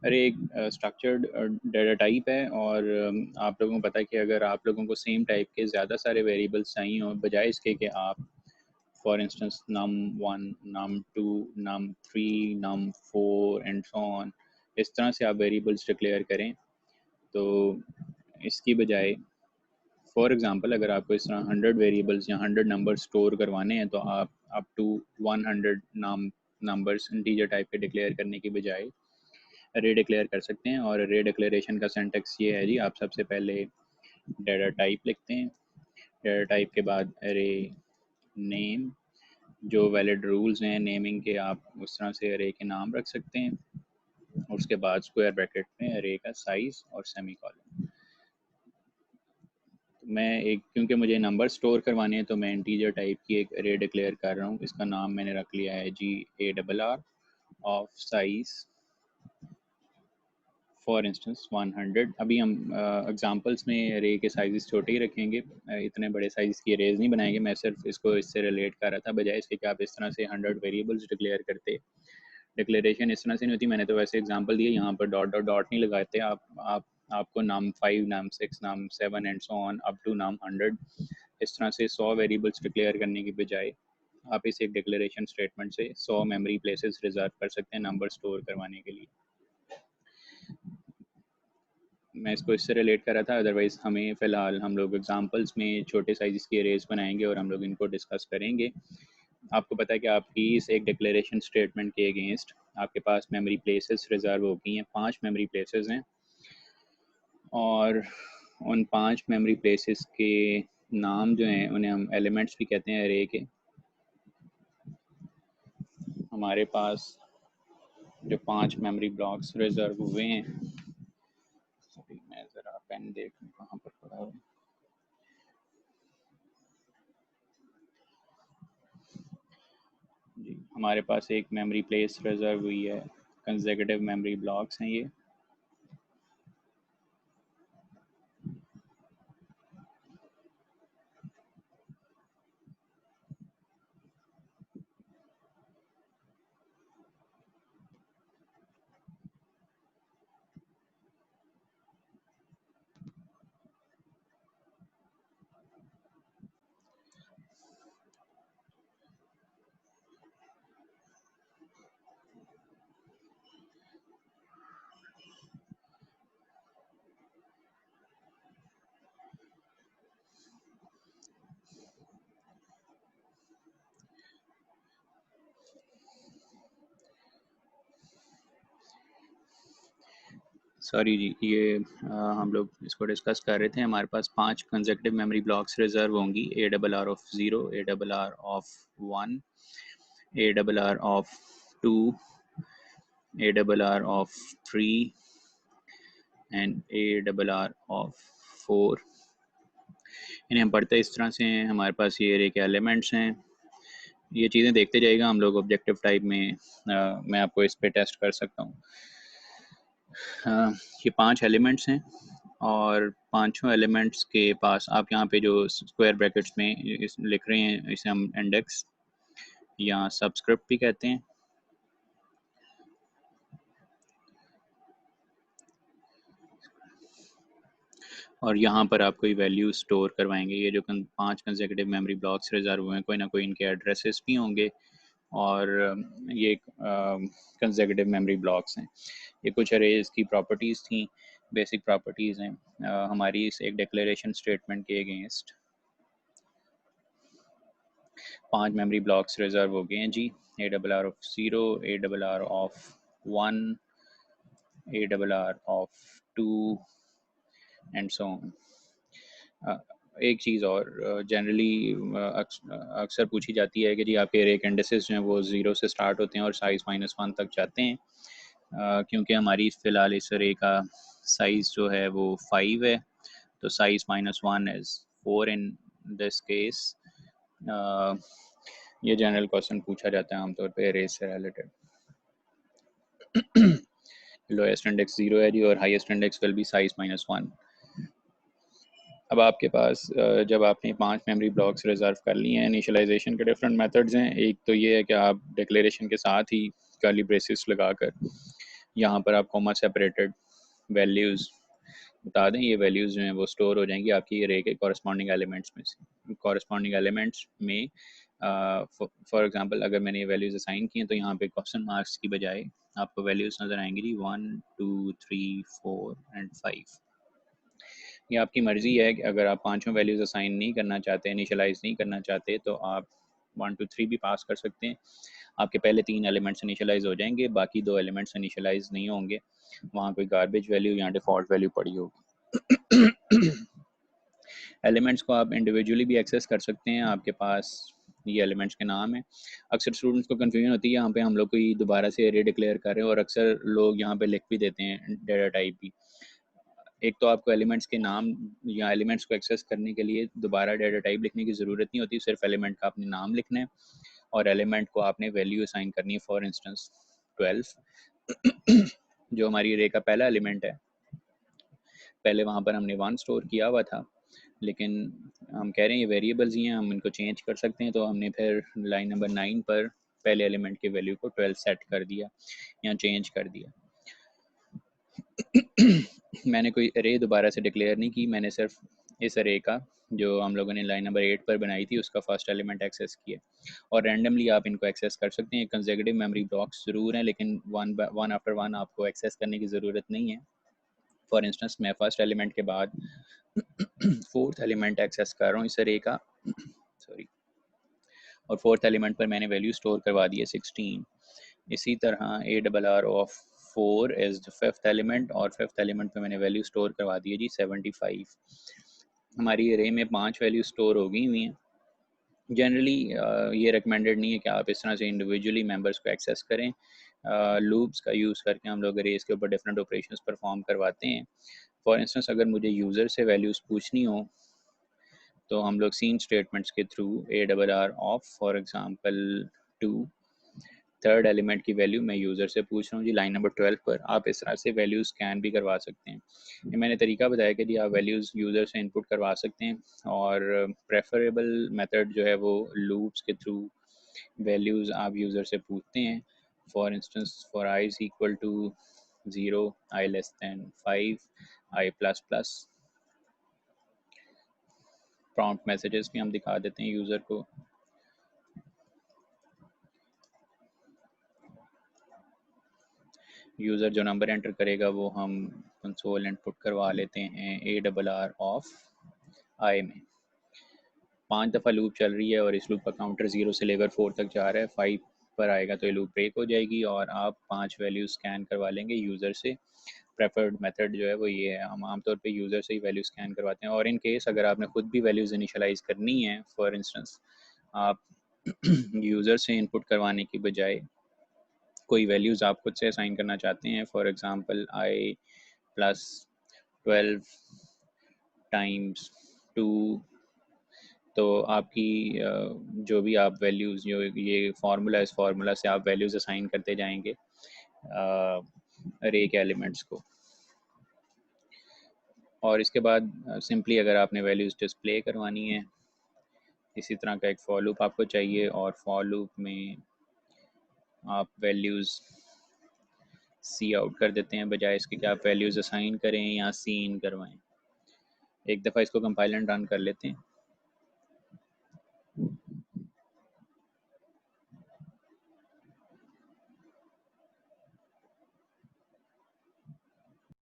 अरे एक structured data type है और आप लोगों को पता है कि अगर आप लोगों को सेम टाइप के ज़्यादा सारे वेरिएबल्स चाहिए हो बजाय इसके कि आप for instance num1 num2 num3 num4 and so on इस तरह से आप वेरिएबल्स डिक्लेयर करें, तो इसकी बजाय फॉर एग्जांपल अगर आपको इस तरह 100 वेरिएबल्स या 100 नंबर स्टोर करवाने हैं तो आप up to 100 numbers integer type के डिक्लेयर करने की बजाय अरे डिक्लेयर कर सकते हैं। और अरे डिक्लेरेशन का सिंटैक्स ये है जी, आप सबसे पहले डाटा टाइप लिखते हैं, डाटा टाइप के बाद अरे नेम, जो वैलिड रूल्स हैं नेमिंग के आप उस तरह से अरे के नाम रख सकते हैं, और उसके बाद स्क्वायर ब्रैकेट में अरे का साइज और सेमी कॉलन। मैं एक क्योंकि मुझे नंबर स्टोर करवाने हैं तो मैं इंटीजर टाइप की एक अरे डिक्लेयर कर रहा हूँ, इसका नाम मैंने रख लिया है GARR of size for instance 100। अभी हम एग्जांपल्स में अरे के साइज़ छोटे ही रखेंगे, इतने बड़े साइज़ की अरेज नहीं बनाएंगे। मैं सिर्फ इसको इससे रिलेट कर रहा था, बजाय इसके कि आप इस तरह से 100 वेरिएबल्स डिक्लेयर करते। डिक्लेरेशन इस तरह से नहीं होती, मैंने तो वैसे एग्जांपल दिए, यहाँ पर डॉट डॉट डॉट नहीं लगाते आप आपको नाम 5 नाम 6 नाम 7 and so on up to नाम 100 इस तरह से 100 वेरिएबल्स डिक्लेयर करने की बजाय आप इस एक डिक्लेरेशन स्टेटमेंट से 100 मेमोरी प्लेसेस रिजर्व कर सकते हैं नंबर स्टोर करवाने के लिए। मैं इसको इससे रिलेट कर रहा था, अदरवाइज़ हमें फ़िलहाल हम लोग एग्जांपल्स में छोटे साइज़ की अरेज बनाएंगे और हम लोग इनको डिस्कस करेंगे। आपको पता है कि आपकी इस एक डिक्लेरेशन स्टेटमेंट के अगेंस्ट आपके पास मेमोरी प्लेसेस रिजर्व हो गई हैं, 5 मेमोरी प्लेसेस हैं, और उन 5 मेमोरी प्लेसेस के नाम जो हैं उन्हें हम एलिमेंट्स भी कहते हैं अरे के। हमारे पास जो 5 मेमोरी ब्लॉक्स रिजर्व हुए हैं, अभी मैं ज़रा पेन देखूँ कहाँ पर पड़ा है। जी, हमारे पास एक मेमोरी प्लेस रिजर्व हुई है, कंसेक्यूटिव मेमोरी ब्लॉक्स हैं ये। सॉरी जी, ये हम लोग इसको डिस्कस कर रहे थे। हमारे पास 5 कंसेक्यूटिव मेमोरी ब्लॉक्स रिजर्व होंगी, ARR of 0, ARR of 1, ARR of 2, ARR of 3 and ARR of 4। इन्हें हम पढ़ते इस तरह से हैं, हमारे पास ये अरे के एलिमेंट्स हैं। ये चीज़ें देखते जाइएगा, हम लोग ऑब्जेक्टिव टाइप में मैं आपको इस पे टेस्ट कर सकता हूँ। ये 5 एलिमेंट्स हैं और पांचों एलिमेंट्स के पास आप यहाँ पे जो स्क्वायर ब्रैकेट्स में इस लिख रहे हैं इसे हम इंडेक्स या सबस्क्रिप्ट भी कहते हैं। और यहाँ पर आप कोई वैल्यू स्टोर करवाएंगे। ये जो 5 कंसेक्यूटिव मेमोरी ब्लॉक्स रिजर्व हुए हैं, कोई ना कोई इनके एड्रेसेस भी होंगे, और ये कंसेक्यूटिव मेमोरी ब्लॉक्स हैं। ये कुछ अरेज की प्रॉपर्टीज़ थी, बेसिक प्रॉपर्टीज़ हैं हमारी इस एक डिक्लेरेशन स्टेटमेंट के अगेंस्ट। 5 मेमोरी ब्लॉक्स रिजर्व हो गए हैं जी, ARR of 0, ARR of 1, ARR of 2 and so on. एक चीज़ और जनरली अक्सर पूछी जाती है कि जी आपके अरे के इंडेक्सेस जो हैं वो 0 से स्टार्ट होते हैं और साइज़ -1 तक जाते हैं। क्योंकि हमारी फ़िलहाल इस अरे का साइज़ जो है वो 5 है, तो size -1 is 4 in this case. ये जनरल क्वेश्चन पूछा जाता है आमतौर पे अरे से रिलेटेड। लोएस्ट इंडेक्स 0 है जी और highest index will be size -1। अब आपके पास जब आपने 5 मेमोरी ब्लॉक्स रिजर्व कर लिए हैं, इनिशियलाइजेशन के डिफरेंट मेथड्स हैं। एक तो ये है कि आप डिक्लेरेशन के साथ ही कर्ली ब्रेसेस लगाकर यहाँ पर आप कॉमा सेपरेटेड वैल्यूज़ बता दें, ये वैल्यूज़ जो हैं वो स्टोर हो जाएंगी आपकी अरे के कॉरस्पॉन्डिंग एलिमेंट्स में से। कॉरस्पॉन्डिंग एलिमेंट्स में फॉर एग्जांपल अगर मैंने ये वैल्यूज़ असाइन की हैं तो यहाँ पे क्वेश्चन मार्क्स की बजाय आपको वैल्यूज़ नज़र आएंगी जी 1 2 3 4 एंड 5। ये आपकी मर्ज़ी है कि अगर आप पांचों वैल्यूज़ असाइन नहीं करना चाहते, इनिशियलाइज़ नहीं करना चाहते, तो आप 1 2 3 भी पास कर सकते हैं। आपके पहले 3 एलिमेंट्स इनिशियलाइज़ हो जाएंगे, बाकी 2 एलिमेंट्स इनिशियलाइज़ नहीं होंगे, वहाँ कोई गार्बेज वैल्यू या डिफ़ॉल्ट वैल्यू पड़ी होगी। एलिमेंट्स को आप इंडिविजुअली भी एक्सेस कर सकते हैं, आपके पास ये एलिमेंट्स के नाम है। अक्सर स्टूडेंट्स को कन्फ्यूजन होती है यहाँ पे हम लोग कोई दोबारा से एरे डिक्लेयर कर रहे हैं और अक्सर लोग यहाँ पे लिख भी देते हैं डेटा टाइप भी। एक तो आपको एलिमेंट्स के नाम या एलिमेंट्स को एक्सेस करने के लिए दोबारा डेटा टाइप लिखने की ज़रूरत नहीं होती, सिर्फ एलिमेंट का आपने नाम लिखना है और एलिमेंट को आपने वैल्यू असाइन करनी है। फॉर इंस्टेंस 12 जो हमारी अरे का पहला एलिमेंट है, पहले वहाँ पर हमने 1 स्टोर किया हुआ था, लेकिन हम कह रहे हैं ये वेरिएबल्स ही हैं, हम इनको चेंज कर सकते हैं, तो हमने फिर लाइन नंबर 9 पर पहले एलिमेंट की वैल्यू को 12 सेट कर दिया या चेंज कर दिया। मैंने कोई अरे दोबारा से डिक्लेयर नहीं की, मैंने सिर्फ इस अरे का जो हम लोगों ने लाइन नंबर 8 पर बनाई थी उसका फर्स्ट एलिमेंट एक्सेस किया। और रैंडमली आप इनको एक्सेस कर सकते हैं। कंसेक्यूटिव मेमोरी ब्लॉक्स ज़रूर हैं, लेकिन वन आफ्टर वन आपको एक्सेस करने की ज़रूरत नहीं है। फॉर इंस्टेंस मैं फर्स्ट एलिमेंट के बाद फोर्थ एलिमेंट एक्सेस कर रहा हूँ इस अरे का, सॉरी, और फोर्थ एलिमेंट पर मैंने वैल्यू स्टोर करवा दी है 16। इसी तरह A double R of 4 is the fifth element और फिफ्थ एलिमेंट पे मैंने वैल्यू स्टोर करवा दी है जी 75। हमारी अरे में 5 वैल्यू स्टोर हो गई हुई हैं। जनरली ये रिकमेंडेड नहीं है कि आप इस तरह से इंडिविजुअली मेंबर्स को एक्सेस करें। लूप्स का यूज़ करके हम लोग अरेज के ऊपर डिफरेंट ऑपरेशंस परफॉर्म करवाते हैं। फॉर इंस्टेंस अगर मुझे यूज़र से वैल्यूज़ पूछनी हो तो हम लोग सीन स्टेटमेंट्स के through A double R of for example 2 third element की वैल्यू मैं यूज़र से पूछ रहा हूँ जी लाइन नंबर 12 पर, आप इस तरह से वैल्यू स्कैन भी करवा सकते हैं। ये मैंने तरीका बताया कि जी आप वैल्यूज़ यूज़र से इनपुट करवा सकते हैं और प्रेफरेबल मेथड जो है वो लूप्स के थ्रू वैल्यूज़ आप यूज़र से पूछते हैं। For instance for I is equal to 0, I less than 5, I plus plus. Prompt messages भी हम दिखा देते हैं यूज़र को। यूज़र जो नंबर एंटर करेगा वो हम कंसोल इनपुट करवा लेते हैं ए डबल आर ऑफ आई में। 5 दफ़ा लूप चल रही है और इस लूप का काउंटर 0 से लेकर 4 तक जा रहा है। 5 पर आएगा तो ये लूप ब्रेक हो जाएगी और आप 5 वैल्यू स्कैन करवा लेंगे यूज़र से। प्रेफर्ड मेथड जो है वो ये है, हम आमतौर पे यूज़र से ही वैल्यू स्कैन करवाते हैं। और इन केस अगर आपने खुद भी वैल्यूज़ इनिशियलाइज़ करनी है, फॉर इंस्टेंस आप यूज़र से इनपुट करवाने की बजाय कोई वैल्यूज़ आप खुद से असाइन करना चाहते हैं, for example I plus 12 times 2, तो आपकी जो भी आप वैल्यूज़ जो ये फार्मूला, इस फार्मूला से आप वैल्यूज़ असाइन करते जाएंगे अरे के एलिमेंट्स को। और इसके बाद सिंपली अगर आपने वैल्यूज़ डिस्प्ले करवानी है, इसी तरह का एक फॉर लूप आपको चाहिए और फॉर लूप में आप वैल्यूज़ सी आउट कर देते हैं बजाय इसके कि आप वैल्यूज़ असाइन करें या सी इन करवाएं। एक दफ़ा इसको कंपाइल एंड रन कर लेते हैं।